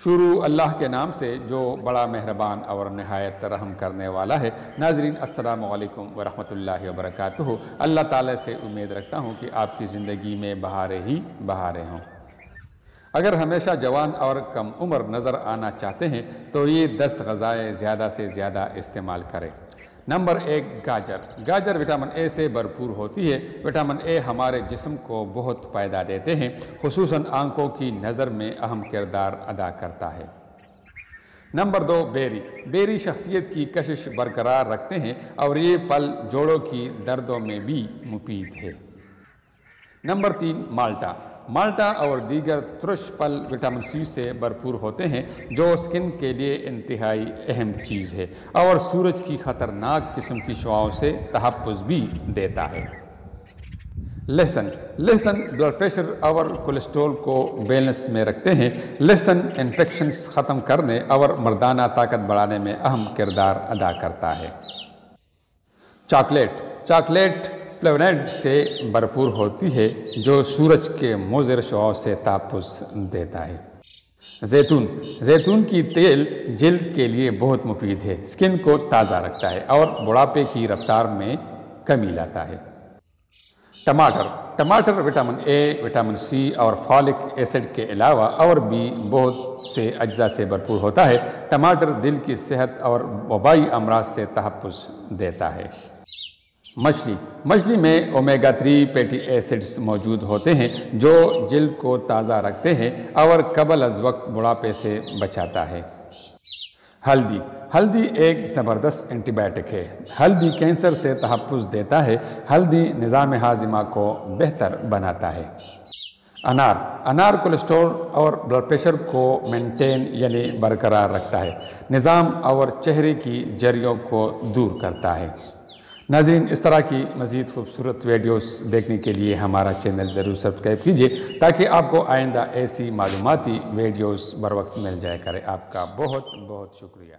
شروع اللہ کے نام سے جو بڑا مہربان اور نہایت رحم کرنے والا ہے۔ ناظرین السلام علیکم ورحمۃ اللہ وبرکاتہ۔ اللہ تعالیٰ سے امید رکھتا ہوں کہ آپ کی زندگی میں بہاریں ہی بہاریں ہوں۔ اگر ہمیشہ جوان اور کم عمر نظر آنا چاہتے ہیں تو یہ 10 غذائیں زیادہ سے زیادہ استعمال کریں۔ نمبر 1 گاجر۔ گاجر وٹامن اے سے بھرپور ہوتی ہے۔ وٹامن اے ہمارے جسم کو بہت فائدہ دیتے ہیں، خصوصاً آنکھوں کی نظر میں اہم کردار ادا کرتا ہے۔ نمبر 2 بیری۔ بیری شخصیت کی کشش برقرار رکھتے ہیں اور یہ پھل جوڑوں کی دردوں میں بھی مفید ہے۔ نمبر 3 مالٹا۔ مالٹا اور دیگر ترش پھل وٹامن سی سے بھرپور ہوتے ہیں جو سکن کے لیے انتہائی اہم چیز ہے اور سورج کی خطرناک قسم کی شعاعوں سے تحفظ بھی دیتا ہے۔ لہسن۔ لہسن بلڈ پریشر اور کولیسٹرول کو بیلنس میں رکھتے ہیں۔ لہسن انفیکشنز ختم کرنے اور مردانہ طاقت بڑھانے میں اہم کردار ادا کرتا ہے۔ چاکلیٹ۔ چاکلیٹ فلیونائڈ سے بھرپور ہوتی ہے جو سورج کے مضر شعاعوں سے تحفظ دیتا ہے۔ زیتون۔ زیتون کی تیل جلد کے لیے بہت مفید ہے، سکن کو تازہ رکھتا ہے اور بڑھاپے کی رفتار میں کمی لاتا ہے۔ ٹماٹر۔ ٹماٹر وٹامن اے، وٹامن سی اور فولک ایسڈ کے علاوہ اور بھی بہت سے اجزاء سے بھرپور ہوتا ہے۔ ٹماٹر دل کی صحت اور وبائی امراض سے تحفظ دیتا ہے۔ مچھلی۔ مچھلی میں اومیگا 3 فیٹی ایسڈز موجود ہوتے ہیں جو جلد کو تازہ رکھتے ہیں اور قبل از وقت بڑھاپے سے بچاتا ہے۔ ہلدی۔ ہلدی ایک زبردست اینٹی بائیوٹک ہے۔ ہلدی کینسر سے تحفظ دیتا ہے۔ ہلدی نظام ہاضمہ کو بہتر بناتا ہے۔ انار۔ انار کولیسٹرول اور بلڈ پریشر کو مینٹین یعنی برقرار رکھتا ہے، نظام اور چہرے کی جھریوں کو دور کرتا ہے۔ ناظرین اس طرح کی مزید خوبصورت ویڈیوز دیکھنے کے لیے ہمارا چینل ضرور سبسکرائب کیجیے تاکہ آپ کو آئندہ ایسی معلوماتی ویڈیوز بر وقت مل جایا کرے۔ آپ کا بہت بہت شکریہ۔